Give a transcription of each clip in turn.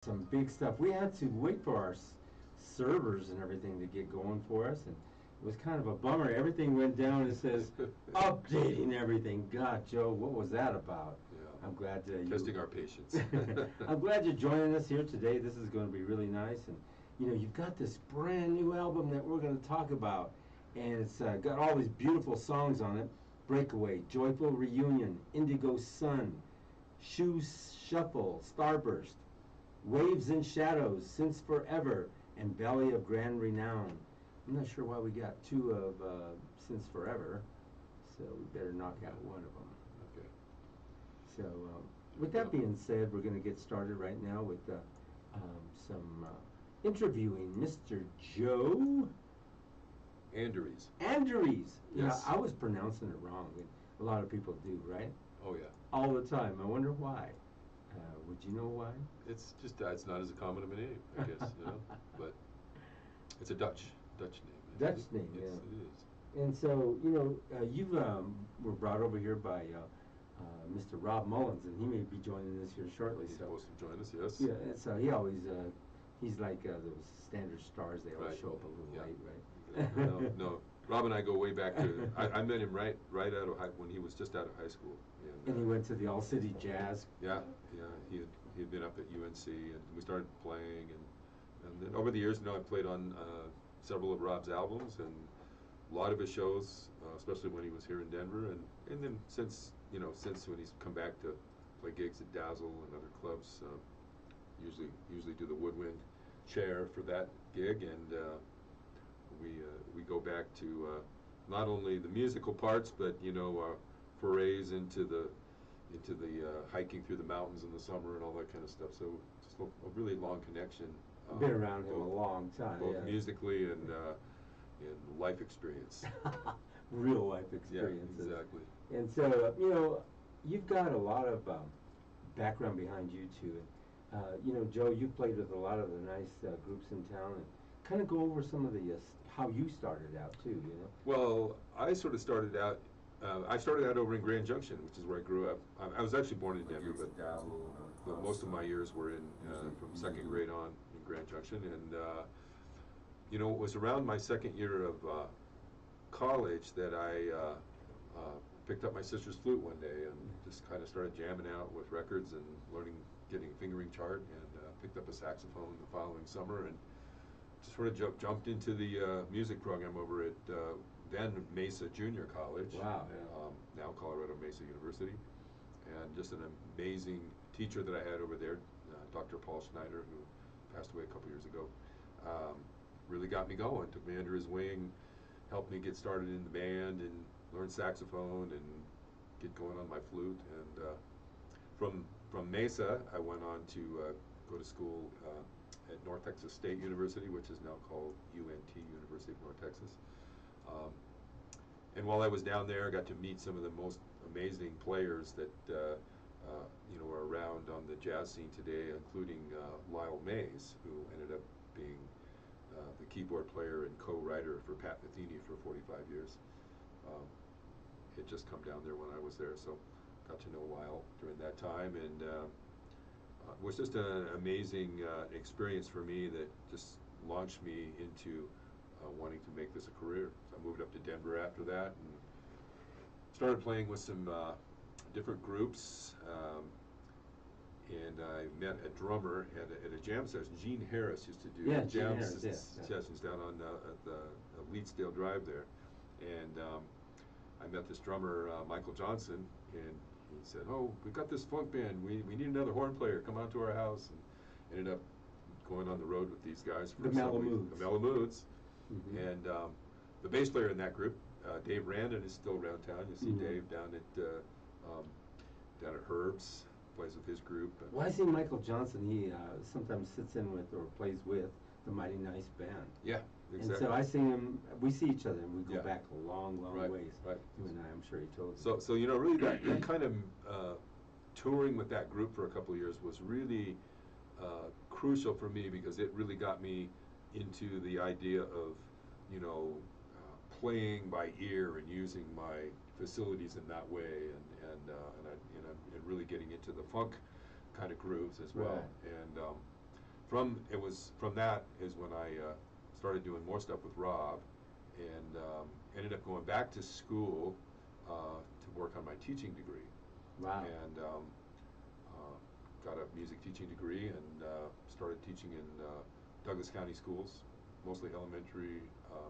some big stuff. We had to wait for our servers and everything to get going for us, and it was kind of a bummer. Everything went down. It says updating everything. God, Joe, what was that about? Yeah. I'm glad testing our patience. I'm glad you're joining us here today. This is going to be really nice, and you've got this brand new album that we're going to talk about, and it's got all these beautiful songs on it: Breakaway, Joyful Reunion, Indigo Sun, Shoe Shuffle, Starburst, Waves and Shadows, Since Forever, and Valley of Grand Renown. I'm not sure why we got two of Since Forever, so we better knock out one of them. Okay. So with that being said, we're going to get started right now with some interviewing Mr. Joe Andrews. Andrews. Yes. I was pronouncing it wrong, and a lot of people do, right? Oh yeah. All the time. I wonder why. Would you know why? It's just it's not as common of a name, I guess, but it's a Dutch name. Dutch name, yeah. It is. And so, you've were brought over here by Mr. Rob Mullins, and he may be joining us here shortly. He's supposed to join us, yes. Yeah, and so he always, he's like those standard stars. They always Right. show up a little late, right? Exactly. No. Rob and I go way back to. I met him right out of when he was just out of high school. And he went to the All City Jazz. Yeah. He had been up at UNC, and we started playing, and then over the years, I played on several of Rob's albums and a lot of his shows, especially when he was here in Denver, and then since when he's come back to play gigs at Dazzle and other clubs, usually do the woodwind chair for that gig, and we go back to not only the musical parts, but forays into the hiking through the mountains in the summer and all that kind of stuff. So just a really long connection. Been around him a long time, both musically and in life experience. Real life experiences. Yeah, exactly. And so you've got a lot of background behind you too. And Joe, you've played with a lot of the nice groups in town, and kind of go over some of the how you started out too. Well, I sort of started out. I started out over in Grand Junction, which is where I grew up. I was actually born in Denver, but most of my years were in from second grade on in Grand Junction, and it was around my second year of college that I picked up my sister's flute one day and just kind of started jamming out with records and getting a fingering chart, and picked up a saxophone the following summer, and just sort of jumped into the music program over at then Mesa Junior College. Wow. Yeah. Now Colorado Mesa University, and just an amazing teacher that I had over there, Dr. Paul Schneider, who passed away a couple years ago. Really got me going. Took me under his wing, helped me get started in the band and learn saxophone and get going on my flute. And from Mesa, I went on to go to school at North Texas State University, which is now called UNT, University of North Texas. And while I was down there, I got to meet some of the most amazing players that are around on the jazz scene today, including Lyle Mays, who ended up being the keyboard player and co-writer for Pat Metheny for 45 years. Had just come down there when I was there, so got to know Lyle during that time, and it was just an amazing experience for me that just launched me into wanting to make this a career. So I moved up to Denver after that and started playing with some different groups, and I met a drummer at a jam session. Gene Harris used to do jam sessions down on the Leedsdale Drive there, and I met this drummer, Michael Johnson, and he said, "Oh, we've got this funk band. We need another horn player. Come out to our house." And ended up going on the road with these guys for the Mellow Moods. The Mellow Moods. Mm-hmm. And the bass player in that group, Dave Randon, is still around town. You see Dave down at Herb's, plays with his group. Well, I see Michael Johnson. He sometimes sits in with or plays with the Mighty Nice Band. Yeah, exactly. And so I see him. We see each other, and we go back a long ways. Right. You and I, I'm sure he told you. So really that kind of touring with that group for a couple of years was really crucial for me, because it really got me into the idea of playing by ear and using my facilities in that way, and really getting into the funk kind of grooves as well. Right. And from that is when I started doing more stuff with Rob, and ended up going back to school to work on my teaching degree. Wow. And got a music teaching degree, and started teaching in Douglas County schools, mostly elementary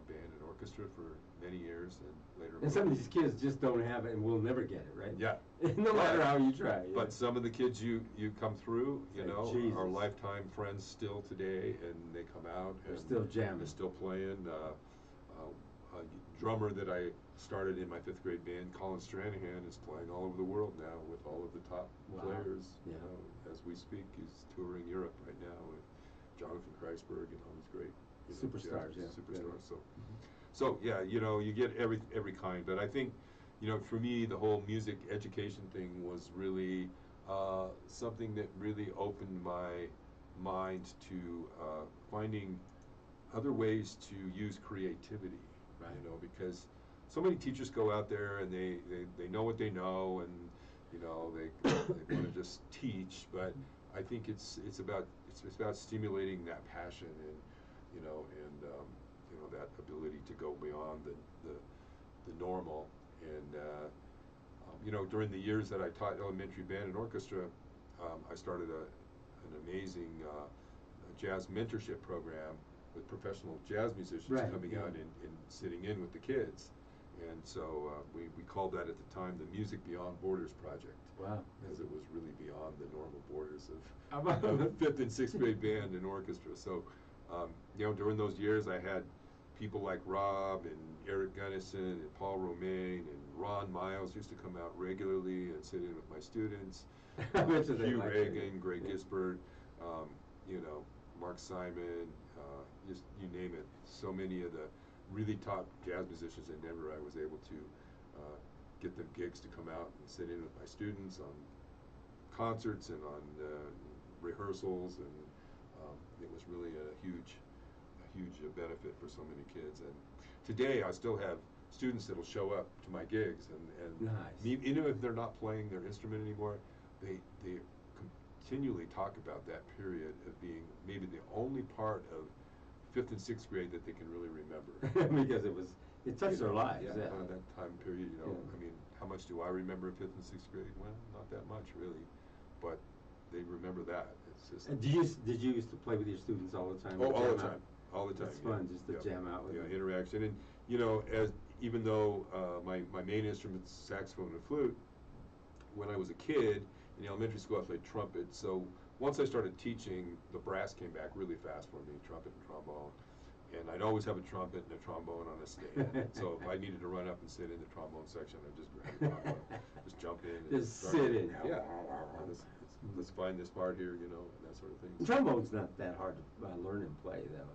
band and orchestra for many years, and later. And some of these kids just don't have it and will never get it, right? Yeah. No matter how you try. Yeah. But some of the kids you come through, you Like know, Jesus. are lifetime friends still today, and they come out They're and still jamming. they're still playing. A drummer that I started in my 5th grade band, Colin Stranahan, is playing all over the world now with all of the top Wow. players. Yeah. You know, as we speak, he's touring Europe right now with Jonathan Kreisberg and all these great, you know, Superstars, yeah. superstars. Yeah. So yeah, you know, you get every kind. But I think, you know, for me, the whole music education thing was really something that really opened my mind to finding other ways to use creativity. Right. You know, because so many teachers go out there and they know what they know, and you know they want to just teach. But I think it's about stimulating that passion, and you know that ability to go beyond the normal. And you know, during the years that I taught elementary band and orchestra, I started an amazing jazz mentorship program with professional jazz musicians Right, coming yeah. out and sitting in with the kids. And so we called that at the time the Music Beyond Borders Project. Wow. Because it was really beyond the normal borders How of about 5th and 6th grade band and orchestra. So, you know, during those years I had people like Rob and Eric Gunnison and Paul Romaine and Ron Miles used to come out regularly and sit in with my students. Hugh Reagan, Greg Gisbert, you know, Mark Simon, just you name it. So many of the really top jazz musicians in Denver, I was able to get them gigs to come out and sit in with my students on concerts and on rehearsals, and it was really a huge benefit for so many kids. And today I still have students that'll show up to my gigs, and Nice. even if they're not playing their instrument anymore, they continually talk about that period of being maybe the only part of 5th and 6th grade that they can really remember. Because it touched their lives. Yeah, that time period, you know. Yeah. I mean, how much do I remember 5th and 6th grade? Well, not that much really, but they remember that. It's just. And did you used to play with your students all the time? Oh, all Jam the out? time. All the time. It's fun just to jam out with them. Interaction. And you know, even though my main instrument's saxophone and flute, when I was a kid in elementary school I played trumpet. So once I started teaching, the brass came back really fast for me, trumpet and trombone. And I'd always have a trumpet and a trombone on a stand. So if I needed to run up and sit in the trombone section, I'd just grab the trombone, just jump in. And Just sit in. Yeah. Let's find this part here, you know, and that sort of thing. The trombone's not that hard to learn and play, though.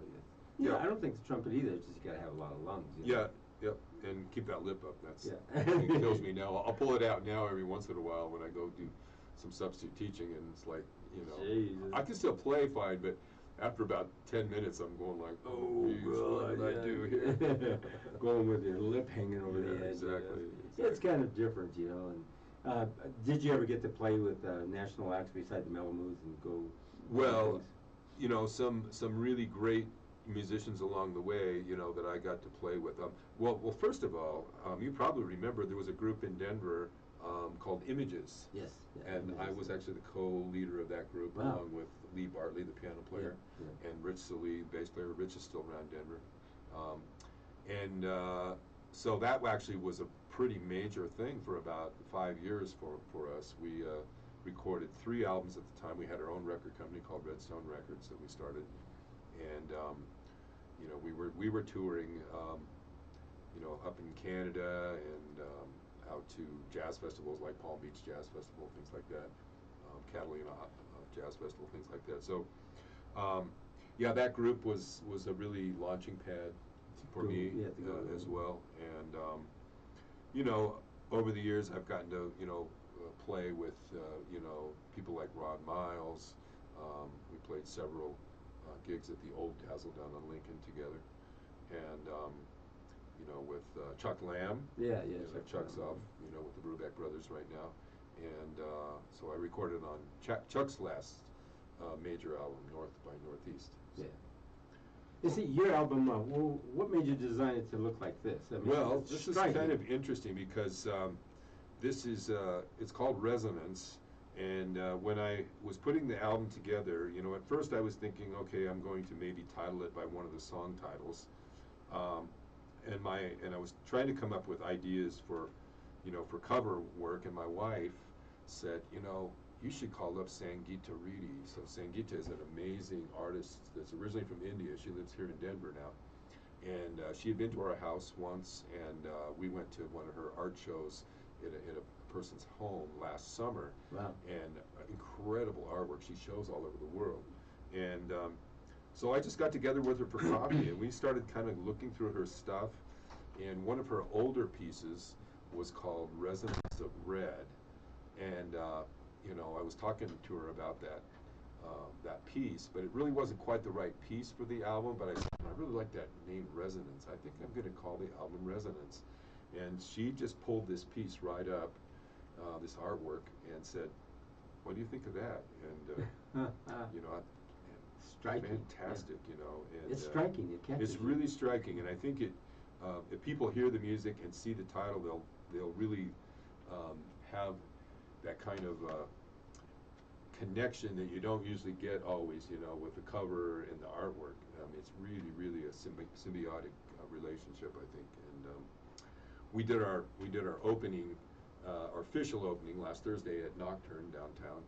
Yeah. I don't think the trumpet either. It's just you gotta have a lot of lungs. You know? Yeah, yep, and keep that lip up. That's Yeah. it kills me now. I'll pull it out now every once in a while when I go do some substitute teaching, and it's like, you know, Jesus. I can still play fine, but after about 10 minutes, I'm going like, oh, geez, what did I do here? Going with your lip hanging over the edge. Exactly. Yeah, it's kind of different, you know. And did you ever get to play with national acts beside the Malamutes and go? Well, you know, some really great musicians along the way, you know, that I got to play with. Well, first of all, you probably remember there was a group in Denver called Images. Yes. Yeah, And I was actually the co-leader of that group, Wow. along with Lee Bartley, the piano player, Yeah. and Rich Salee, bass player. Rich is still around Denver. So that actually was a pretty major thing for about 5 years for us. We recorded 3 albums at the time. We had our own record company called Redstone Records that we started, and you know, we were touring, you know, up in Canada and out to jazz festivals like Palm Beach Jazz Festival, things like that, Catalina Jazz Festival, things like that. So, yeah, that group was a really launching pad for me as well. And you know, over the years, I've gotten to, you know, play with you know, people like Ron Miles. We played several gigs at the Old Dazzle down on Lincoln together, and you know, with Chuck Lamb. Yeah. You know, Chuck's off, you know, with the Brubeck Brothers right now, and so I recorded on Chuck's last major album, North by Northeast. So. Yeah. You see, your album, what made you design it to look like this? I mean, Well, it's this is striking. kind of interesting because this is, it's called Resonance. And when I was putting the album together, you know, at first I was thinking, okay, I'm going to maybe title it by one of the song titles. And I was trying to come up with ideas for, you know, for cover work, and my wife said, you know, you should call up Sangeeta Reddy. So Sangeeta is an amazing artist that's originally from India. She lives here in Denver now. And she had been to our house once, and we went to one of her art shows at a person's home last summer. Wow. And incredible artwork. She shows all over the world. And so I just got together with her for coffee, and we started kind of looking through her stuff. And one of her older pieces was called Resonance of Red. And you know, I was talking to her about that piece, but it really wasn't quite the right piece for the album. But I said, I really like that name, Resonance. I think I'm going to call the album Resonance. And she just pulled this piece right up, this artwork, and said, what do you think of that? And you know, striking. Fantastic, yeah. You know. And, it's striking. It catches It's you. really striking, and I think it. If people hear the music and see the title, they'll really have that kind of connection that you don't usually get always, you know, with the cover and the artwork. It's really a symbiotic relationship, I think. And we did our opening, our official opening last Thursday at Nocturne downtown,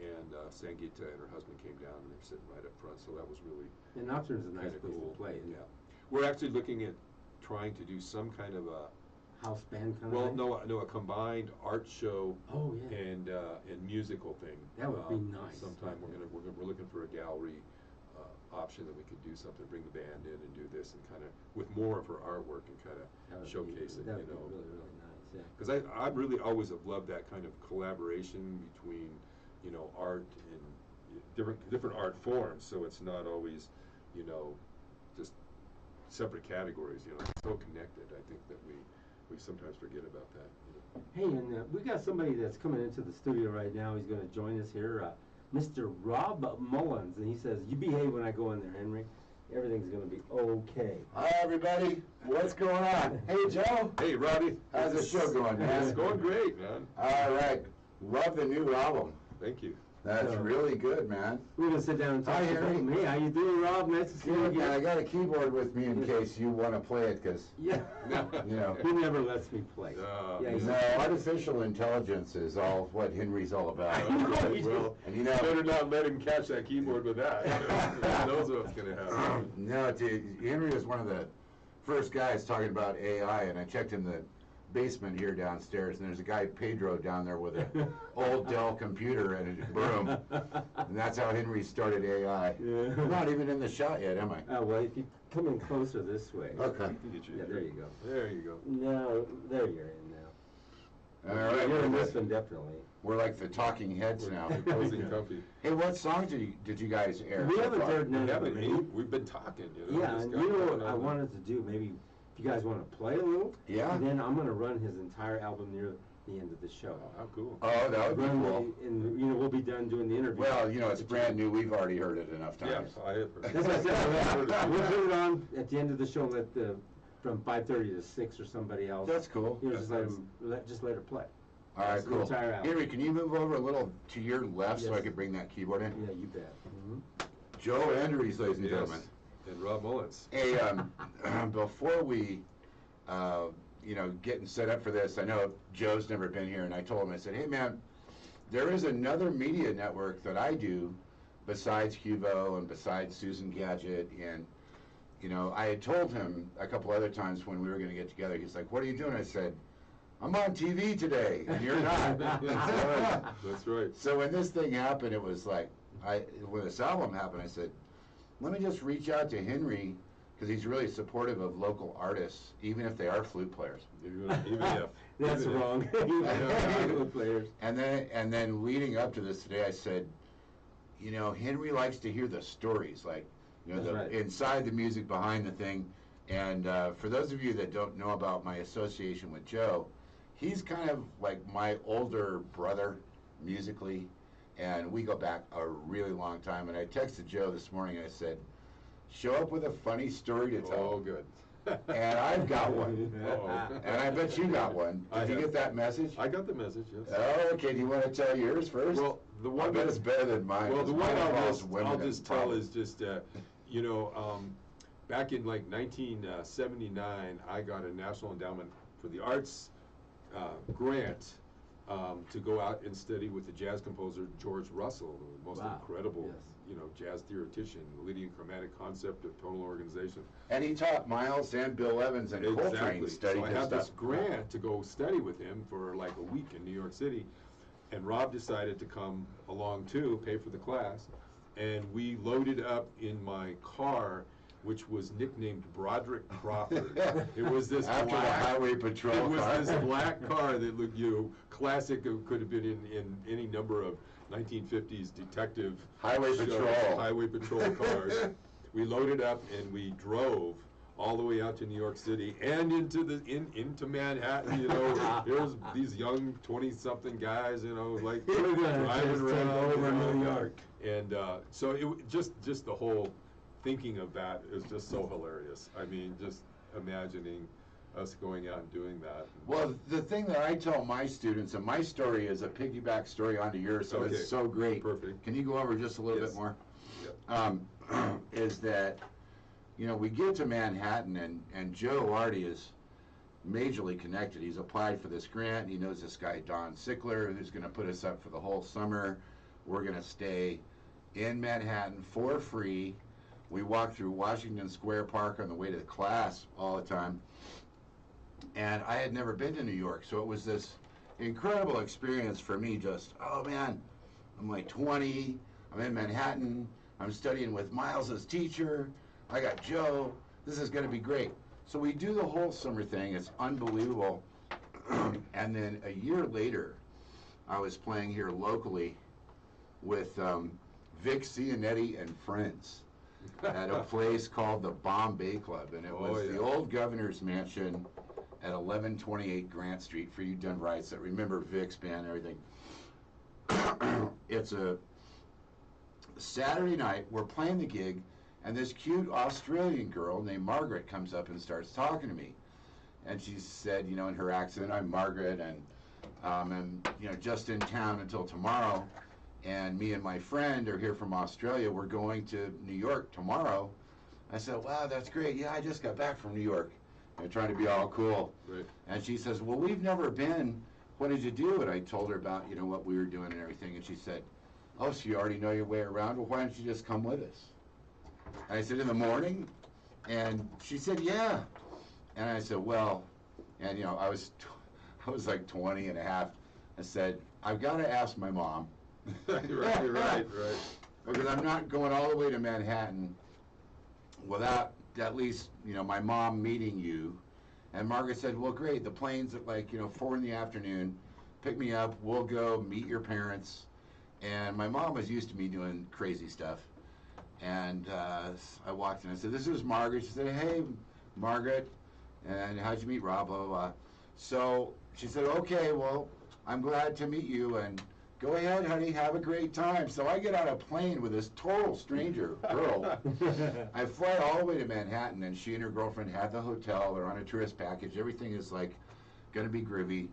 and Sangeeta and her husband came down, and they're sitting right up front. So that was really And Nocturne's a nice kinda place cool. to play. Isn't Yeah, it? we're actually looking at trying to do some kind of a House band kind well, of thing? no, a combined art show Oh, yeah. and musical thing. That would be nice. Sometime we're looking for a gallery option that we could do something, bring the band in and do this, and kind of with more of her artwork and kind of showcase it. That You would know, be really nice. Yeah. because I really always have loved that kind of collaboration between, you know, art and different art forms. So it's not always, you know, just separate categories. You know, it's so connected. I think that we sometimes forget about that. You know. Hey, and we got somebody that's coming into the studio right now. He's going to join us here, Mr. Rob Mullins, and he says, "You behave when I go in there, Henry. Everything's going to be okay." Hi, everybody. What's going on? Hey, Joe. Hey, Robbie. How's the show going, man? It's going great, man. All right. Love the new album. Thank you. That's really good, man. We're going to sit down and talk Hi, about Henry. him. Hey, how you doing, Rob? Nice to see you Good, man. I again. got a keyboard with me in case you want to play it, because, Yeah. you know. He never lets me play. Yeah, he's No, artificial intelligence is all what Henry's all about. Well, And you know, better not let him catch that keyboard with that. He knows what's going to happen. no, dude, Henry was one of the first guys talking about AI, and I checked in the basement here downstairs, and there's a guy, Pedro, down there with an old Dell computer and a broom, and that's how Henry started AI. Yeah. I'm not even in the shot yet, am I? Well, if you come in closer this way. Okay. Yeah, there you go. There you go. No, there you're in now. All right, You're in we're, this one, definitely. we're like the talking heads now. We're cozy comfy. Hey, what songs did you guys air? We so haven't far? heard none of it. We've been talking, you know. Yeah, just and got you know going what I on. wanted to do, maybe if you guys want to play a little, Yeah. and then I'm going to run his entire album near the end of the show. Oh, how cool. Oh, that would be Run cool. And, you know, we'll be done doing the interview. Well, you know, it's brand new. We've already heard it enough Yeah, times. I have heard. That's what I said. We'll put it on at the end of the show, from 5:30 to 6 or somebody else. That's cool. You know, That's just let her play. All right, That's the cool. entire album. Henry, can you move over a little to your left so I Yes. can bring that keyboard in? Yeah, you bet. Joe Andrews, ladies and Yes. gentlemen. And Rob Mullins. Hey, before we, you know, getting set up for this, I know Joe's never been here, and I told him, I said, hey, man, there is another media network that I do besides Hugo and besides Susan Gadget, and, you know, I had told him a couple other times when we were going to get together, he's like, what are you doing? I said, I'm on TV today, and you're not. That's right. That's right. So when this thing happened, it was like, when this album happened, I said, let me just reach out to Henry, because he's really supportive of local artists, even if they are flute players. Even if. That's even if. wrong. Players. And then leading up to this today, I said, you know, Henry likes to hear the stories, like, you know, That's right. inside the music, behind the thing. And for those of you that don't know about my association with Joe, he's kind of like my older brother musically. and we go back a really long time. And I texted Joe this morning. I said, "Show up with a funny story to tell." Oh, good. And I've got one. Uh-oh. And I bet you got one. I Did you have. get that message? I got the message, yes. Oh, okay. Do you want to tell yours first? Well, the I one bet that it's better than mine. Well, the 'cause one mine I'll involves just, women I'll and just tell problems. is just, back in like 1979, I got a National Endowment for the Arts grant to go out and study with the jazz composer George Russell, the most Wow. incredible, Yes. jazz theoretician, leading chromatic concept of tonal organization. And he taught Miles and Bill Evans and Coltrane studied So I his had stuff. this grant to go study with him for like a week in New York City, and Rob decided to come along too, pay for the class, and we loaded up in my car, which was nicknamed Broderick Crawford. It was this After the black Highway Patrol It was car. this black car that looked, classic. It could have been in any number of 1950s detective Highway shows, Patrol. Highway Patrol cars. We loaded up and we drove all the way out to New York City and into Manhattan. Here's these young 20-something guys, like We're gonna driving just take around over New York. And so it just the whole thinking of that is just so hilarious. I mean, just imagining us going out and doing that. Well, the thing that I tell my students, and my story is a piggyback story onto yours, so Okay. it's so great. Perfect. Can you go over just a little Yes. bit more? Yep. Is that, we get to Manhattan, and Joe Artie is majorly connected. He's applied for this grant. He knows this guy, Don Sickler, who's going to put us up for the whole summer. We're going to stay in Manhattan for free. We walk through Washington Square Park on the way to the class all the time. And I had never been to New York, so it was this incredible experience for me. Just, oh man, I'm like 20, I'm in Manhattan, I'm studying with Miles's teacher, I got Joe, this is gonna be great. So we do the whole summer thing, it's unbelievable. And then a year later, I was playing here locally with Vic Cianetti and friends at a place called the Bombay Club, and it was the old governor's mansion at 1128 Grant Street, for you Denverites that remember Vic's band and everything. It's a Saturday night, we're playing the gig, and this cute Australian girl named Margaret comes up and starts talking to me. And she said, in her accent, "I'm Margaret, and I'm just in town until tomorrow, and me and my friend are here from Australia. We're going to New York tomorrow." I said, "Wow, that's great. Yeah, I just got back from New York." Trying to be all cool. Right. And she says, "Well, we've never been. What did you do?" And I told her about, what we were doing and everything. And she said, "Oh, so you already know your way around? Well, why don't you just come with us?" And I said, "In the morning?" And she said, "Yeah." And I said, "Well," and I was like 20 and a half. I said, "I've got to ask my mom." right. Because I'm not going all the way to Manhattan without at least, my mom meeting you. And Margaret said, "Well, great, the plane's at 4 in the afternoon. Pick me up, we'll go meet your parents." And my mom was used to me doing crazy stuff. And I walked in, I said, "This is Margaret." She said, "Hey, Margaret, and how'd you meet Rob, blah, blah, blah." So she said, "Okay, well, I'm glad to meet you, and go ahead, honey, have a great time." So I get on a plane with this total stranger girl. I fly all the way to Manhattan, and she and her girlfriend have the hotel. They're on a tourist package. Everything is going to be groovy.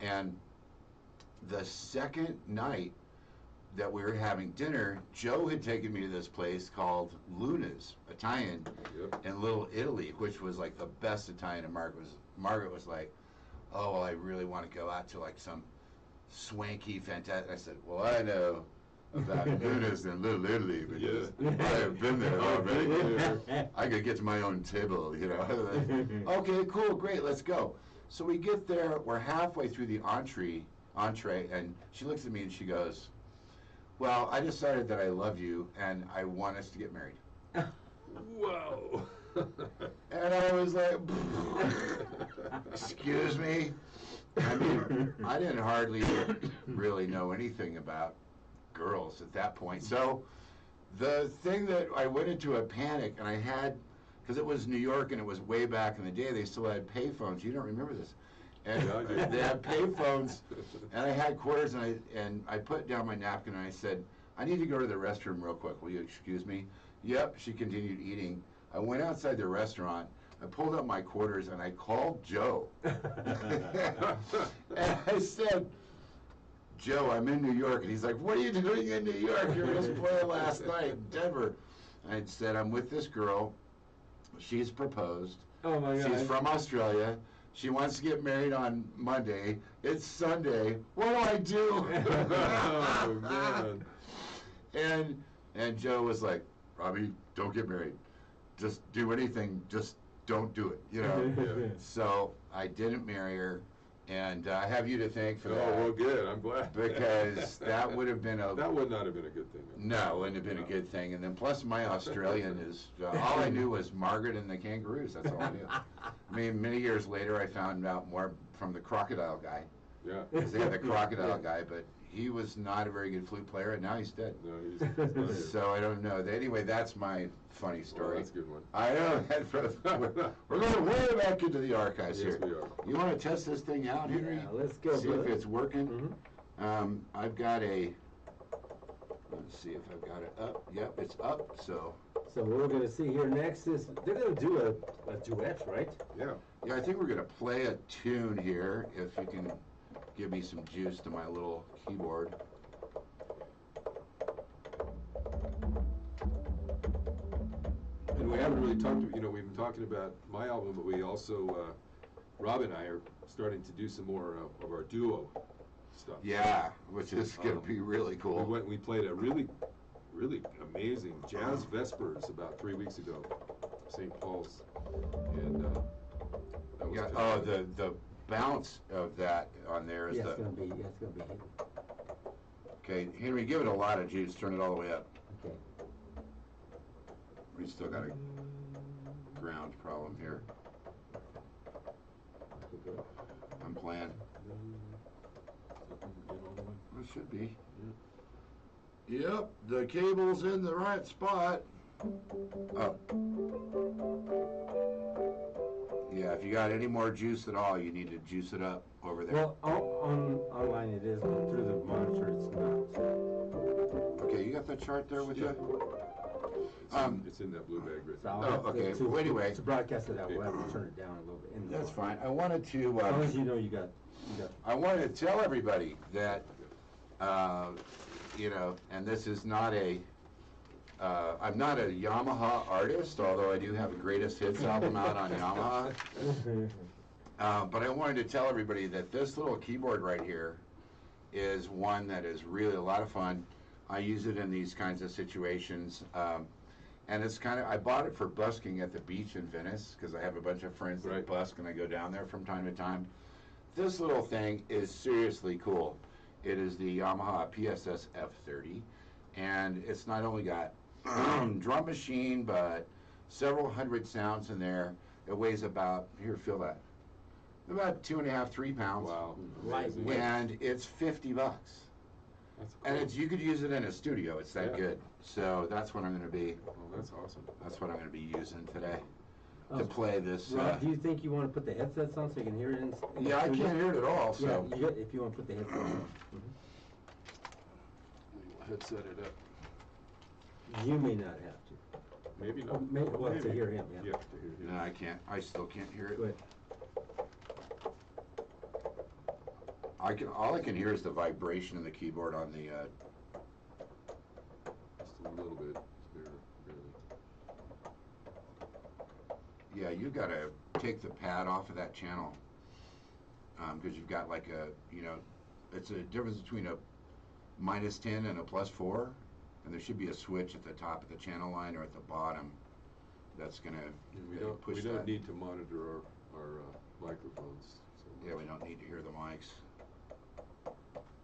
And the second night that we were having dinner, Joe had taken me to this place called Luna's Italian in Little Italy, which was like the best Italian. And Margaret was like, "Oh, well, I really want to go out to some swanky, fantastic." I said, "Well, I know about Luna's in Little Italy because I have been there already. I could get to my own table, Okay, cool, great, let's go." So we get there, we're halfway through the entree, and she looks at me and she goes, "Well, I decided that I love you and I want us to get married." Whoa. And I was like, "Excuse me?" I mean, I didn't hardly really know anything about girls at that point. So the thing that I went into a panic, and I had, because it was New York and it was way back in the day, they still had payphones. You don't remember this. And Yeah, I do. they had pay phones, and I had quarters, and I put down my napkin and I said, I need to go to the restroom real quick. Will you excuse me? Yep. She continued eating. I went outside the restaurant. I pulled up my quarters and I called Joe. And I said, Joe, I'm in New York. And he's like, what are you doing in New York? You were just playing last night in Denver. And I said, I'm with this girl. She's proposed. Oh my God. She's from Australia. She wants to get married on Monday. It's Sunday. What do I do? Oh, man. And Joe was like, Robbie, don't get married. Just do anything. Just don't do it. You know. Yeah. So I didn't marry her, and I have you to thank for Oh, that. well, good. I'm glad. Because that would have been That would not have been a good thing. no, it wouldn't have been a good thing. And then plus my Australian is, all I knew was Margaret and the kangaroos. That's all I knew. I mean, many years later I found out more from the crocodile guy. Yeah. Because they had the crocodile guy, but he was not a very good flute player, and now he's dead. No, he's not here. So I don't know. Anyway, that's my funny Oh, story. that's a good one. I know. We're going way back into the archives Yes, here. we are. You want to test this thing out, Henry? Yeah, let's go, See if brother. it's working. Mhm. I've got a. Let's see if I've got it up. Yep, it's up. So So what we're gonna see here next is, they're gonna do a duet, right? Yeah. yeah, I think we're gonna play a tune here. If you can give me some juice to my little keyboard. And we haven't really talked, we've been talking about my album, but we also, Rob and I are starting to do some more of our duo stuff. Yeah, which is gonna be really cool. We played a really amazing jazz vespers about 3 weeks ago, St. Paul's, and that was Yeah. just- Oh, the bounce of that on there is Yeah, the. it's gonna be hidden. Okay, Henry, give it a lot of juice. Turn it all the way up. Okay. We still got a ground problem here. Okay, good. I'm playing. It should be. Yep, the cable's in the right spot. Up. Yeah, if you got any more juice at all, you need to juice it up over there. Well, online it is, but through the monitor it's not. Okay, you got the chart there with Yeah. you? It's in that blue bag right So there. I'll Oh, have to- okay. To, Well, anyway. To broadcast it out, we'll have to turn it down a little bit. In the That's monitor. fine. I wanted to. As long as you know you got. I wanted to tell everybody that, and this is not I'm not a Yamaha artist, although I do have a greatest hits album out on Yamaha. But I wanted to tell everybody that this little keyboard right here is one that is really a lot of fun. I use it in these kinds of situations. And it's I bought it for busking at the beach in Venice, because I have a bunch of friends that Right. busk and I go down there from time to time. This little thing is seriously cool. It is the Yamaha PSS F30, and it's not only got drum machine, but several hundred sounds in there. It weighs about, here, feel that, about 2.5, 3 pounds. Wow. Lightweight. Amazing. And it's $50. That's And cool. it's, you could use it in a studio. It's that Yeah. good. So that's what I'm going to be. Oh, that's awesome. That's what I'm going to be using today Oh, to play this. Rob, do you think you want to put the headsets on so you can hear it in the Yeah, I studio? can't hear it at all. Yeah, So if you want to put the headsets on. Headset it up. You may not have to. Maybe Oh, not. well, to Maybe. hear him, yeah. Yeah, to hear him. no, I can't. I still can't hear it. Go ahead. All I can hear is the vibration of the keyboard on the. Just a little bit, barely. Yeah, you got to take the pad off of that channel, because you've got like it's a difference between a -10 and a +4, and there should be a switch at the top of the channel line or at the bottom. That's gonna We push don't that. need to monitor our microphones. So Yeah, we don't need to hear the mics.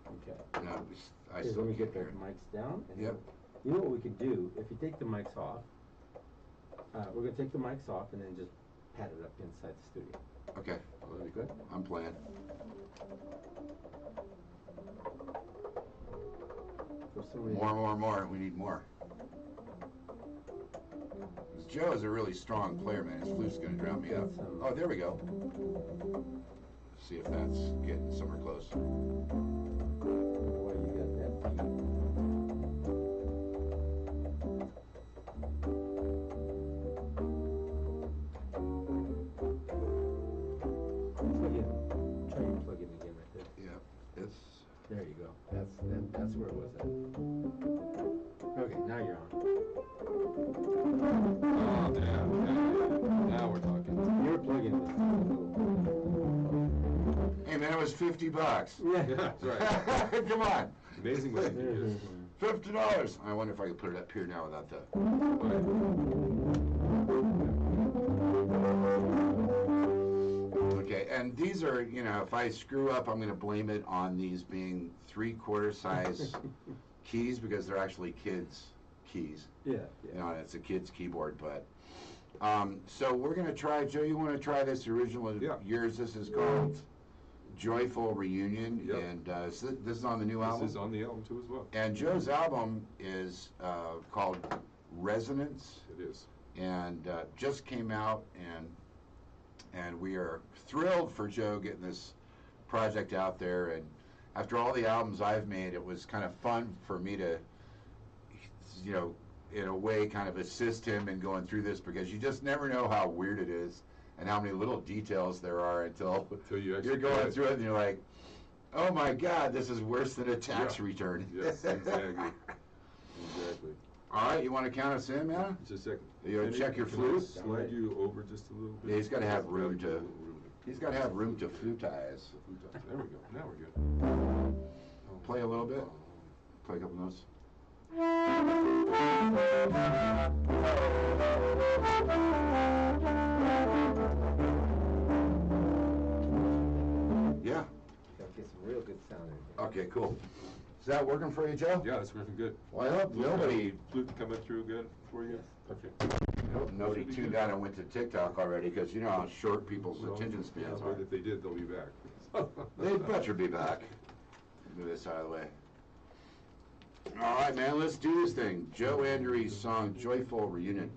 Okay. No, I Okay, still let me can't get the hear it. mics down. And Yep. then, you know what we could do? If you take the mics off, we're going to take the mics off and then just pat it up inside the studio. Okay, Oh, that'd be Good? I'm playing. For some reason. More. We need more. 'Cause Joe is a really strong player, man. His flute's gonna drown me out. Oh, there we go. See if that's getting somewhere close. Boy, you got that feed. Plug in. Try your plug in again right there. Yeah, it's. There you go. That's where it was at. Okay, now you're on. Oh, damn. Now we're talking. Your plug-in was a little. Hey man, it was $50. Yeah, that's right. Come on. Amazing what you can do. $50. I wonder if I could put it up here now without the. Okay, and these are, you know, if I screw up, I'm going to blame it on these being 3/4 size keys because they're actually kids' keys. Yeah. You know, it's a kid's keyboard, but. So we're going to try, Joe, you want to try this original of yours? This is called Joyful Reunion, Yep. and this is on the new album? This is on the album too as well. And Joe's album is called Resonance. It is. And just came out, and we are thrilled for Joe getting this project out there. And after all the albums I've made, it was kind of fun for me to, you know, in a way kind of assist him in going through this, because you just never know how weird it is and how many little details there are until you actually you're going through it and you're like, oh my God, this is worse than a tax Yeah. return. Yes, exactly. Exactly. All right, you want to count us in, man? Just a second. You Kenny, check your can I flute? slide you over just a little bit. Yeah, he's gotta have room Gotta give to- a little room He's got to have room to flutize. There we go. Now we're good. Play a little bit. Play a couple notes. Yeah. Gotta get some real good sound in here. Okay, cool. Is that working for you, Joe? Yeah, that's working good. Well, I hope nobody, Flute coming through good for you? Okay. I hope nobody tuned out and went to TikTok already, because you know how short people's attention Yeah, spans but are. if they did, they'll be back. They better be back. Move this out of the way. All right, man, let's do this thing. Joe Andrews' song, Joyful Reunion.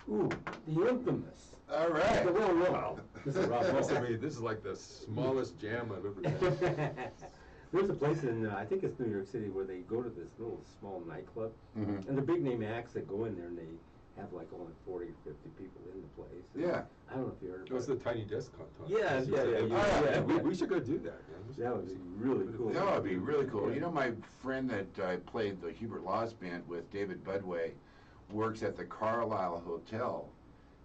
Ooh, the infamous. All right. The well. This is Rob This Wilson. is like the smallest jam I've ever had. There's a place in, I think it's New York City, where they go to this little small nightclub, Mhm. and the big name acts that go in there, and they have like only 40 or 50 people in the place. And Yeah. I don't know if you heard It was about the Tiny Desk contest. Yeah, yeah. We should go do that, man. That would be really cool. That would be really cool. Yeah. You know, my friend that I played the Hubert Laws band with, David Budway, works at the Carlisle Hotel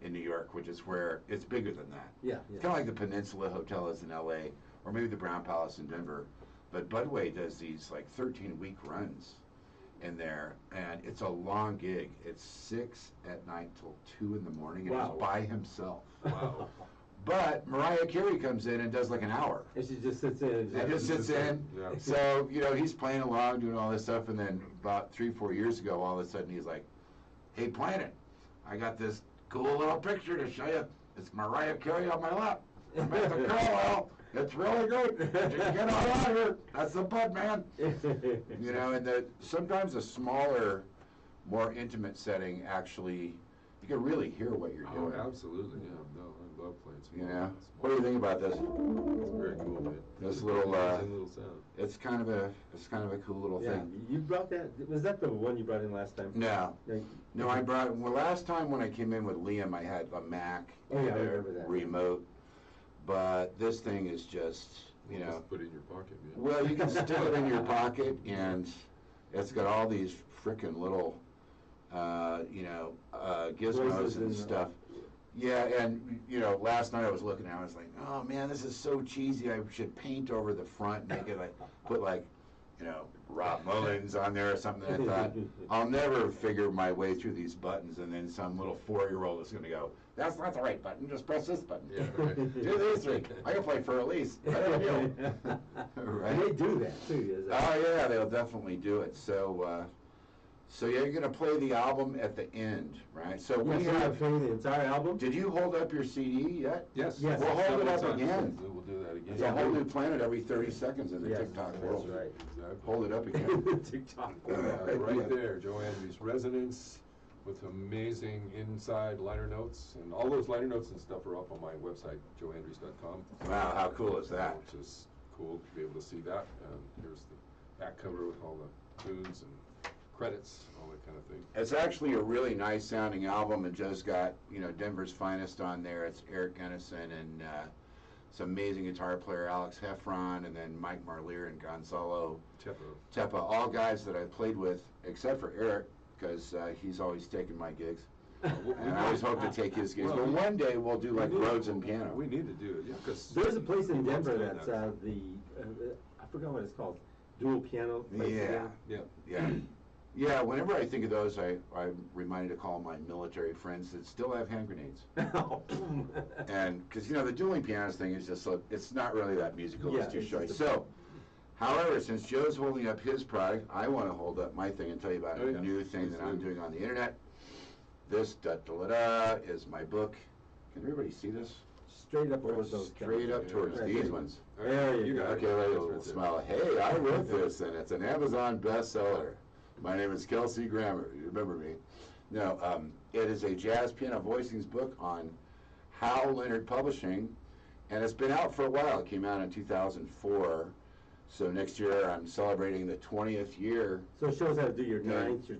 in New York, which is where it's bigger than that. Yeah, It's kind of like the Peninsula Hotel is in LA, or maybe the Brown Palace in Denver. But Budway does these like 13-week runs in there, and it's a long gig. It's 6 at night till 2 in the morning, and Wow. he's by himself. Wow. But Mariah Carey comes in and does like an hour. And she just sits in. He just sits in. Yeah. So, you know, he's playing along, doing all this stuff, and then about 3-4 years ago, all of a sudden he's like, "Hey, Planet, I got this cool little picture to show you. It's Mariah Carey on my lap. I'm at the Carlisle. It's really good. Just get on out of here. That's the Bud Man." You know, and sometimes a smaller, more intimate setting actually, you can really hear what you're Oh, doing. absolutely, yeah. No, I love playing small. You know? small. What do you think about this? It's very cool, man. This little, Amazing little sound. It's kind of a cool little Yeah, thing. you brought that, was that the one you brought in last time? No. Yeah. No, well, last time when I came in with Liam, I had a Mac Oh, yeah, I and a remember that. remote, but this thing is just, you know, Just put it in your pocket, man. well, you can stick it in your pocket, and it's got all these frickin' little, gizmos Voices and and, stuff. Yeah, and, you know, last night I was looking at it, I was like, oh, man, this is so cheesy, I should paint over the front, make it like, put like, you know, Rob Mullins on there or something. I thought, I'll never figure my way through these buttons, and then some little 4-year-old is gonna go, that's not the right button, just press this button. Yeah, right. Do these three. I can play for Elise. Better than you. Right? And they do that too. Is that- Oh yeah, they'll definitely do it. So yeah, you're gonna play the album at the end, right? So Yeah, we so you have. playing the entire album? Did you hold up your CD yet? Yes. Yes. We'll hold it up Several times. again. We'll do that again. It's a whole new planet every 30 seconds in the Yes, TikTok that's world. right. Exactly. Hold it up again. TikTok. Right there, Joe Andrews Resonance with amazing inside liner notes, and all those liner notes and stuff are up on my website, joeandrews.com. Wow, how cool is that? Which is cool to be able to see that. Here's the back cover with all the tunes and credits, all that kind of thing. It's actually a really nice sounding album, and Joe's got, you know, Denver's finest on there. It's Eric Gunnison and some amazing guitar player Alex Heffron, and then Mike Marlier and Gonzalo Tepa, all guys that I played with, except for Eric, because he's always taking my gigs. And I always hope to take his gigs. Well, But we- one day we'll do like Rhodes and piano. We need to do it, yeah, because. There's a place in Denver that's I forgot what it's called, dual piano place. Yeah. Yeah. Yeah. Yeah, whenever I think of those, I'm reminded to call my military friends that still have hand grenades. And, because, you know, the dueling pianos thing is just, it's not really that musical, Yeah, it's too it's short. just a- So, however, since Joe's holding up his product, I want to hold up my thing and tell you about Oh, a yeah. new thing Please that I'm do. doing on the internet. This, da-da-da-da, is my book. Can everybody see this? Straight up towards those. Straight up towards Right these there. ones. There you go. got it. Okay, let It's me right there. smile. Hey, I wrote this, and it's an Amazon bestseller. My name is Kelsey Grammer. You remember me? No, it is a jazz piano voicings book on Hal Leonard Publishing, and it's been out for a while. It came out in 2004. So next year I'm celebrating the 20th year. So it shows how to do your Yeah. ninths, your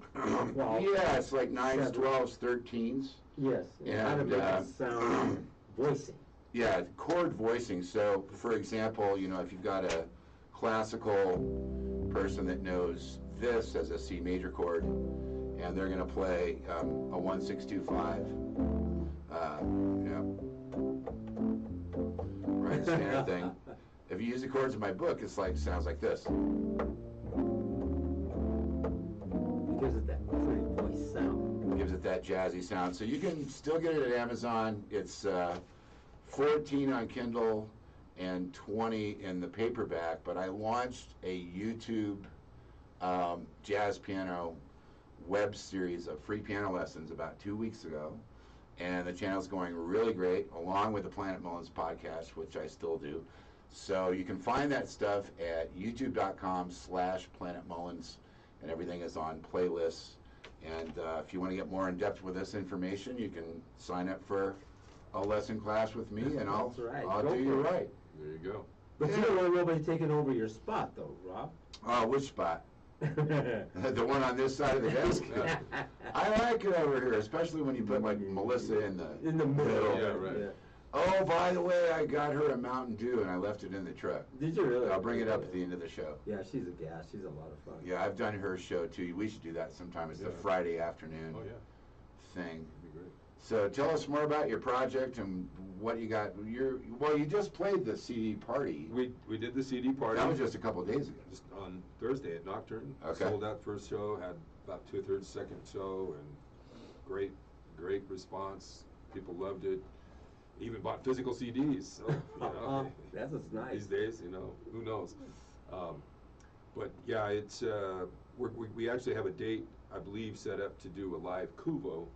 12. Yeah, it's like 9s, Seven. 12s, 13s. Yes, and how to And, make it sound voicing. Yeah, chord voicing. So, for example, you know, if you've got a classical person that knows this as a C major chord, and they're going to play a 1-6-2-5, you know, right, standard thing. If you use the chords in my book, it's like sounds like this. It gives it that pretty voice sound. Gives it that jazzy sound. So you can still get it at Amazon. It's $14 on Kindle and $20 in the paperback. But I launched a YouTube jazz piano web series of free piano lessons about 2 weeks ago, and the channel's going really great, along with the Planet Mullins podcast, which I still do. So you can find that stuff at youtube.com/Planet Mullins, and everything is on playlists. And if you want to get more in depth with this information, you can sign up for a lesson class with me, and I'll do you right. There you go. But you don't want nobody taking over your spot, though, Rob. Which spot? The one on this side of the desk? I like it over here, especially when you put like Melissa in the middle. Yeah, right. Yeah. Oh, by the way, I got her a Mountain Dew and I left it in the truck. Did you really? I'll bring it up at the end of the show. Yeah, she's a gas. She's a lot of fun. Yeah, I've done her show too. We should do that sometime. It's the Yeah. Friday afternoon Oh, yeah. thing. That'd be great. So tell us more about your project and what you got. You just played the CD party. We did the CD party. That was just a couple of days ago. Just on Thursday at Nocturne. Okay. Sold out first show, had about 2/3 second show, and great response. People loved it. Even bought physical CDs. So, That's what's nice. These days, who knows? But yeah, it's we actually have a date, I believe, set up to do a live KUHS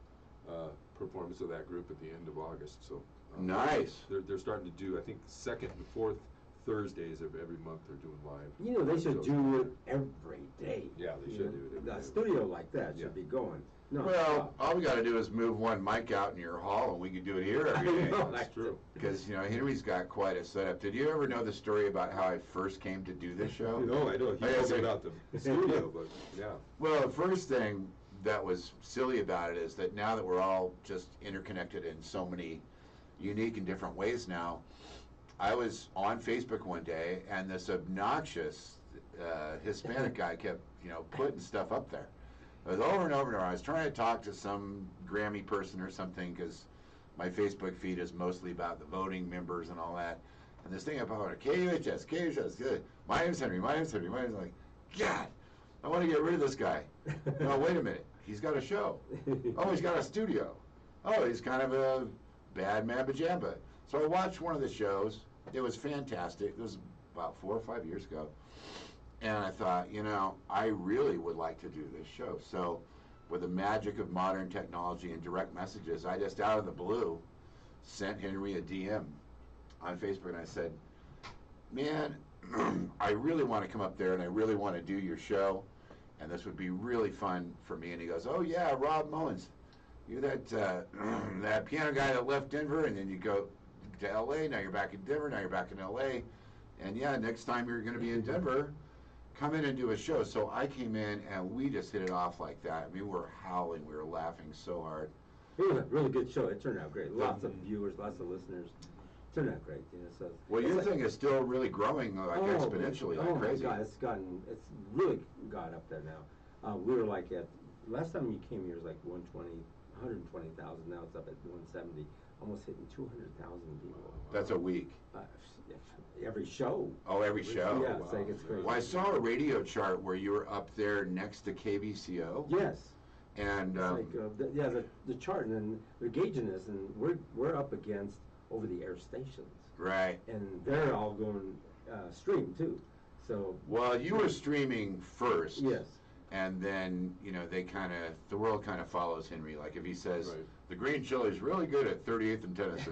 performance of that group at the end of August. So Nice. They're starting to do, I think, second and fourth Thursdays of every month they're doing live. You know, they should shows. do it every day. Yeah, they You should know, do it every A day. studio like that Yeah. should be going. No, Well, all we got to do is move one mic out in your hall, and we can do it here every I day. know. That's true. Because Henry's got quite a setup. Did you ever know the story about how I first came to do this show? No, I don't. He I knows guess about the studio, but yeah. Well, the first thing that was silly about it is that now that we're all just interconnected in so many unique and different ways now, I was on Facebook one day, and this obnoxious Hispanic guy kept, putting stuff up there. It was over and over and over. I was trying to talk to some Grammy person or something, because my Facebook feed is mostly about the voting members and all that. And this thing about KUHS, good. My name's Henry, my name's like, God, I want to get rid of this guy. No, wait a minute. He's got a show. Oh, he's got a studio. Oh, he's kind of a bad man pajama. So I watched one of the shows. It was fantastic. It was about 4 or 5 years ago. And I thought, I really would like to do this show. So with the magic of modern technology and direct messages, I just out of the blue sent Henry a DM on Facebook, and I said, man, I really want to come up there and I really want to do your show, and this would be really fun for me. And he goes, oh yeah, Rob Mullins, you're that that piano guy that left Denver, and then you go to LA, now you're back in Denver, now you're back in LA, and yeah, next time you're going to be in Denver, come in and do a show. So I came in and we just hit it off like that. I mean, we were howling, we were laughing so hard. It was a really good show. It turned out great. Lots of viewers, lots of listeners. Turned out great. So Well, it's your like- thing is still really growing exponentially, like crazy. Oh my God, it's really got up there now. We were like last time you came here it was like 120,000. Now it's up at 170, almost hitting 200,000 people. That's a week. Every show. Oh, every show. Yeah, it's like it's crazy. Well, I saw a radio chart where you were up there next to KBCO. Yes. And It's like the chart, and then they're gauging this, and we're up against over-the-air stations, right. and they're all going stream too. So Well, you were streaming first. yes. And then, the world kind of follows Henry. Like if he says, Right. the green chili is really good at 38th and Tennessee,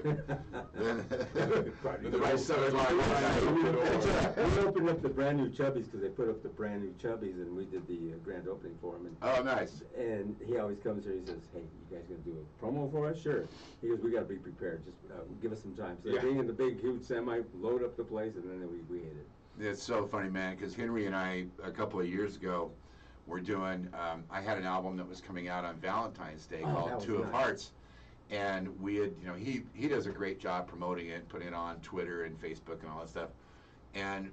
then the right 7 o'clock. We opened up the brand new Chubbies because they put up the brand new Chubbies, and we did the grand opening for them. Oh, nice. And he always comes here. He says, "Hey, you guys gonna do a promo for us?" Sure. He goes, "We gotta be prepared. Just give us some time." So Yeah. being in the big, huge semi, load up the place, and then we hit it. It's so funny, man, because Henry and I, a couple of years ago, were doing, I had an album that was coming out on Valentine's Day Oh, that called was Two of nice. Hearts. And we had, he does a great job promoting it, putting it on Twitter and Facebook and all that stuff. And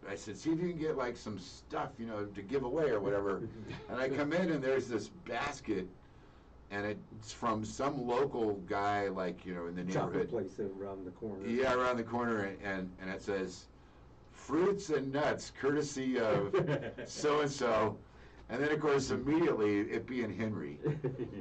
I said, see if you can get like some stuff, to give away or whatever. And I come in and there's this basket, and it's from some local guy, like, in the Chocolate neighborhood. place around the corner. Yeah, around the corner, and it says, fruits and nuts, courtesy of so-and-so. And then, of course, immediately, it being Henry,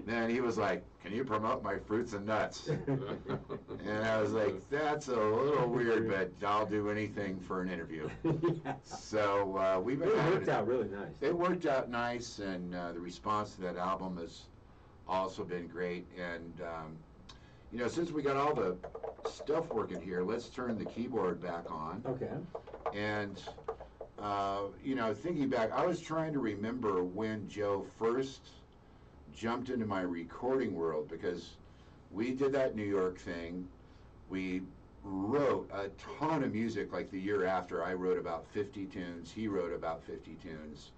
then he was like, can you promote my fruits and nuts? And I was like, that's a little weird, but I'll do anything for an interview. Yeah. So we've been It having worked out really nice. It worked out nice, and the response to that album has also been great. And, you know, since we got all the stuff working here, let's turn the keyboard back on. Okay. And, you know, thinking back, I was trying to remember when Joe first jumped into my recording world, because we did that New York thing. We wrote a ton of music. Like the year after, I wrote about 50 tunes. He wrote about 50 tunes.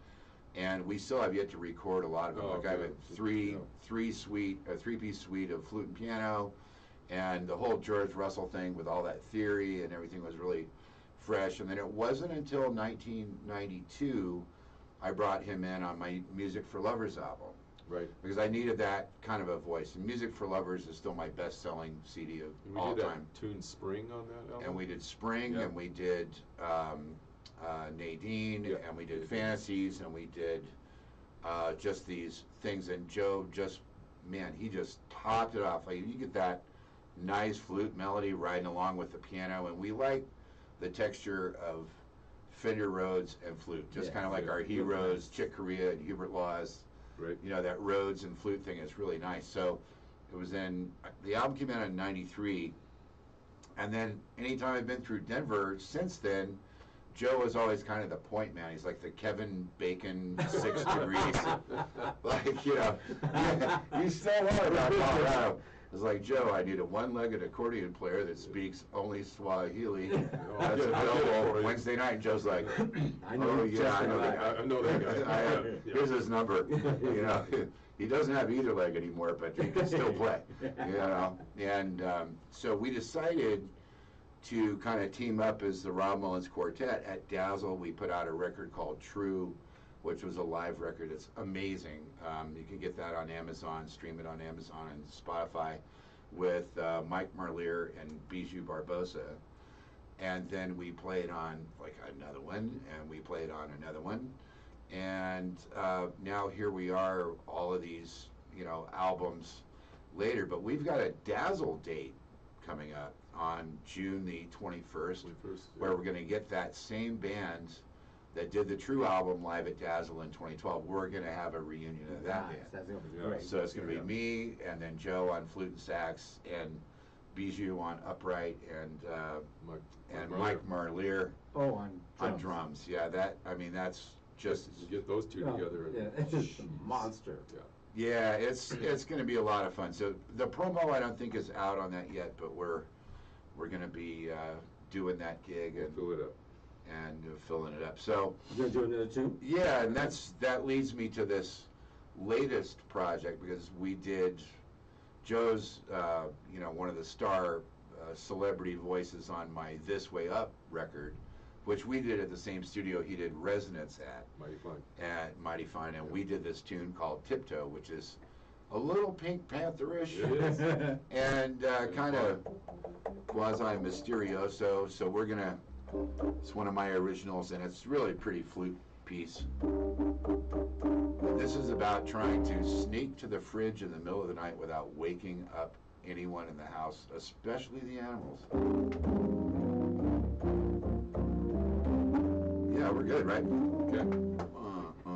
And we still have yet to record a lot of them. Like I have a three-piece suite of flute and piano, and the whole George Russell thing with all that theory and everything was really fresh. And then it wasn't until 1992 I brought him in on my Music for Lovers album. Right. Because I needed that kind of a voice. And Music for Lovers is still my best-selling CD of all We did time. that tune Spring on that album? And we did Spring, Yeah. and we did Nadine, Yeah. and we did Fantasies, and we did just these things. And Joe just, man, he just topped it off. Like, you get that nice flute melody riding along with the piano, and we like the texture of Fender Rhodes and flute, just Yeah, kind of like yeah. our Heroes, Chick Corea, and Hubert Laws. Right. You know, that Rhodes and flute thing is really nice. So it was the album came out in '93, and then anytime I've been through Denver since then, Joe was always kind of the point man. He's like the Kevin Bacon 6 degrees. Like, you know, you still are about Colorado. It's like, Joe, I need a one-legged accordion player that speaks only Swahili. That's available Wednesday night. Joe's like, I know oh just yeah, I know about. that guy. I know that guy. I have, Yeah. Here's his number. You know, he doesn't have either leg anymore, but he can still play. You know, and so we decided to kind of team up as the Rob Mullins Quartet. At Dazzle, we put out a record called True, which was a live record. It's amazing. You can get that on Amazon, stream it on Amazon and Spotify, with Mike Marlier and Bijou Barbosa. And then we played on like another one, and we played on another one. And now here we are, all of these, you know, albums later. But we've got a Dazzle date coming up on June the 21st, where we're going to get that same band that did the True album live at Dazzle in 2012. We're going to have a reunion of that band. That's going to be Yeah. great. So it's going to be me, and then Joe on flute and sax, and Bijou on upright, and Mike Marlier Oh, on drums. on drums. Yeah, that's just, You get those two together. Yeah, And, it's a monster. Yeah. yeah, it's going to be a lot of fun. So the promo I don't think is out on that yet, but we're going to be doing that gig We'll and fill it up. filling it up. So You're going to do another tune? yeah, and that leads me to this latest project, because we did Joe's, you know, one of the star celebrity voices on my This Way Up record, which we did at the same studio he did Resonance Mighty fun. at Mighty Fine, and we did this tune called Tiptoe, which is a little Pink Panther-ish It is. and kind of quasi-mysterioso. So we're gonna, it's one of my originals, and it's really a pretty flute piece. This is about trying to sneak to the fridge in the middle of the night without waking up anyone in the house, especially the animals. Yeah, we're good, right? Okay.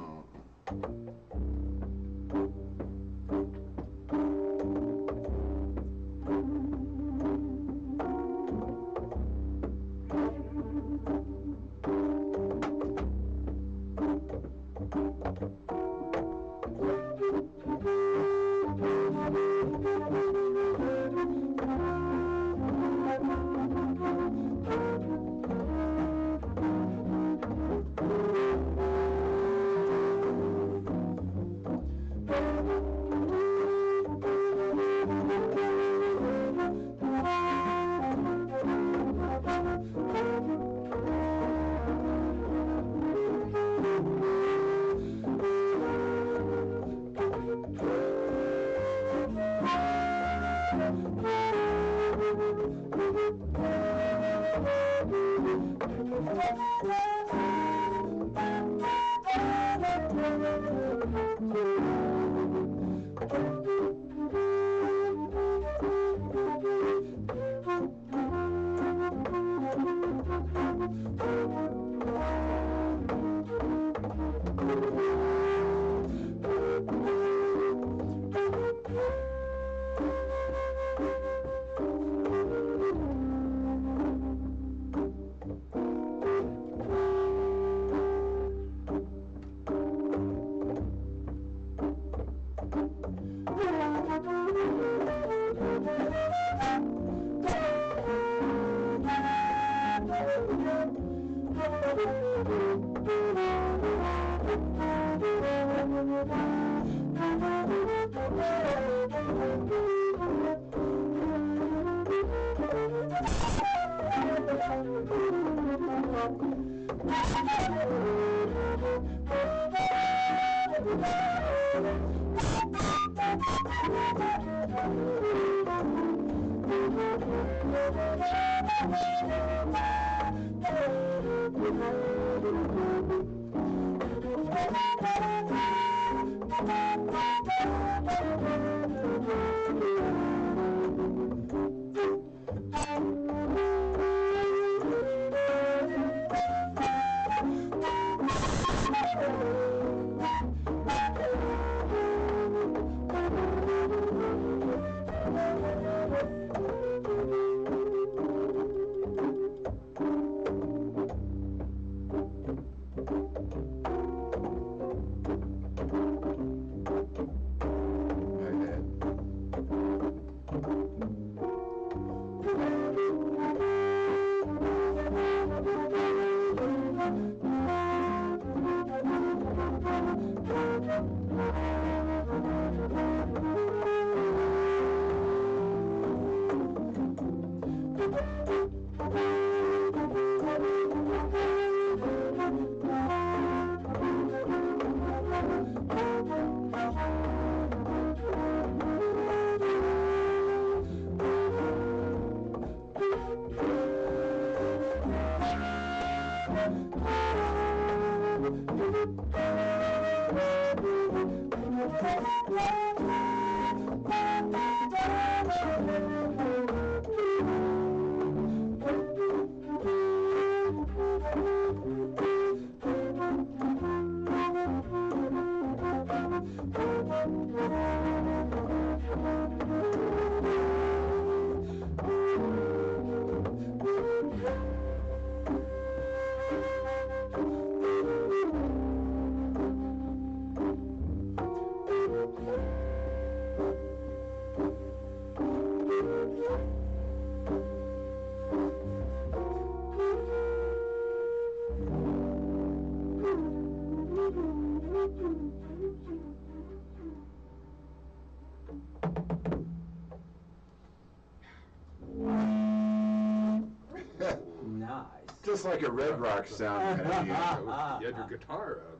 Just like a Red Rock sound. Kind of You had your guitar out.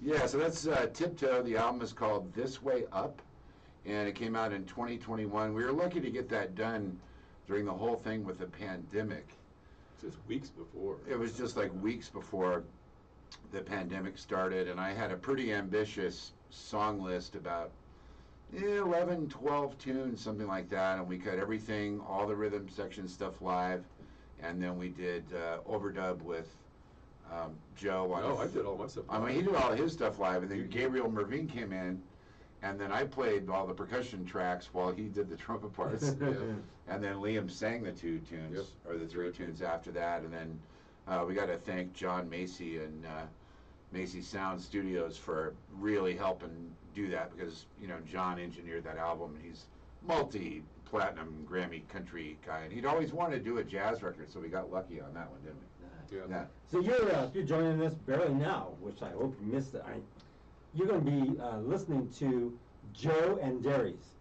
Yeah, so that's Tiptoe. The album is called This Way Up, and it came out in 2021. We were lucky to get that done during the whole thing with the pandemic. Just weeks before. It was just like weeks before the pandemic started, and I had a pretty ambitious song list about 11, 12 tunes, something like that, and we cut everything, all the rhythm section stuff live, and then we did overdub with Joe. I did all my stuff live. I mean, he did all his stuff live, and then Gabriel Mervine came in, and then I played all the percussion tracks while he did the trumpet parts. Yeah. And then Liam sang the 2 tunes, Yep. or the 3 tunes after that, and then we got to thank John Macy and Macy Sound Studios for really helping do that, because John engineered that album, and he's multi-platinum Grammy country guy, and he'd always wanted to do a jazz record, so we got lucky on that one, didn't we? Yeah. So you're joining us barely now, which I hope you missed it. You're going to be listening to Joe and Derry's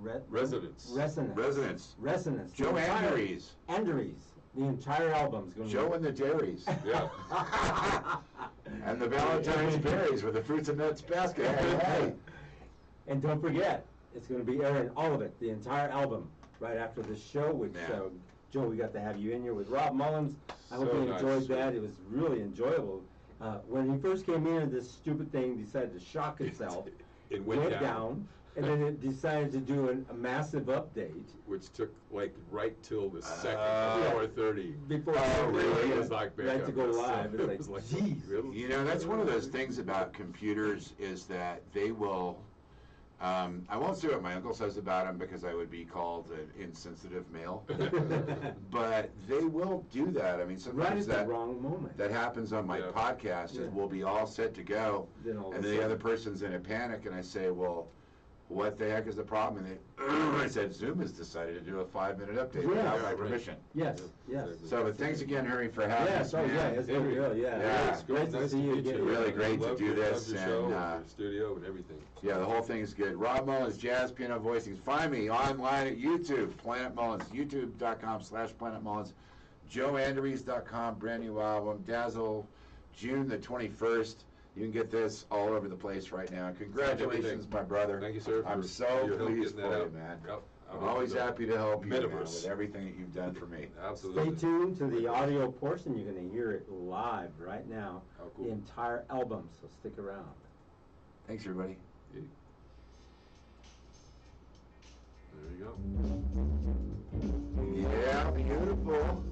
Resonance. Resonance. Joe Anderys. Anderys. The entire album's going to Joe and the Derrys. Yeah. And the Valentine's berries with the fruits and nuts basket. Hey. And don't forget, it's going to be airing all of it, the entire album, right after this show, which Joe, we got to have you in here with Rob Mullins. I hope So you nice, enjoyed sir. that. It was really enjoyable. When he first came in, this stupid thing decided to shock itself. It went down. And then it decided to do a massive update. Which took like right till the second, Yeah. 4:30. Before really? It was like back right up to go this. live. It's like, It was like, geez. really? You know, that's one of those things about computers is that they will, I won't say what my uncle says about them because I would be called an insensitive male, but they will do that. I mean, Right sometimes at the wrong moment. that happens on my Yeah. podcast Yeah. is we'll be all set to go, Then all of and a then the other sudden- person's in a panic, and I say, well, what the heck is the problem? And they, I said, Zoom has decided to do a 5-minute update Yeah. without Yeah, my right. permission. Yes, yes. So, but thanks again, Harry, for having Yes, us, oh, man. yeah, it's been real, yeah. Yeah. It's Great to nice see you meet again. Really great to Love do your- this, love your show and, your studio and everything. Yeah, the whole thing is good. Rob Mullins, Jazz Piano Voicings. Find me online at YouTube, Planet Mullins, youtube.com/Planet Mullins, joeandrews.com, brand new album, Dazzle, June the 21st. You can get this all over the place right now. Congratulations, my brother. Thank you, sir. I'm for so your help pleased getting for that you, out. man. Yep. I'm always happy to help you, man, Metaverse. with everything that you've done for me. Absolutely. Stay tuned to the audio portion. You're going to hear it live right now. How cool. The entire album, so stick around. Thanks, everybody. There you go. Yeah, beautiful.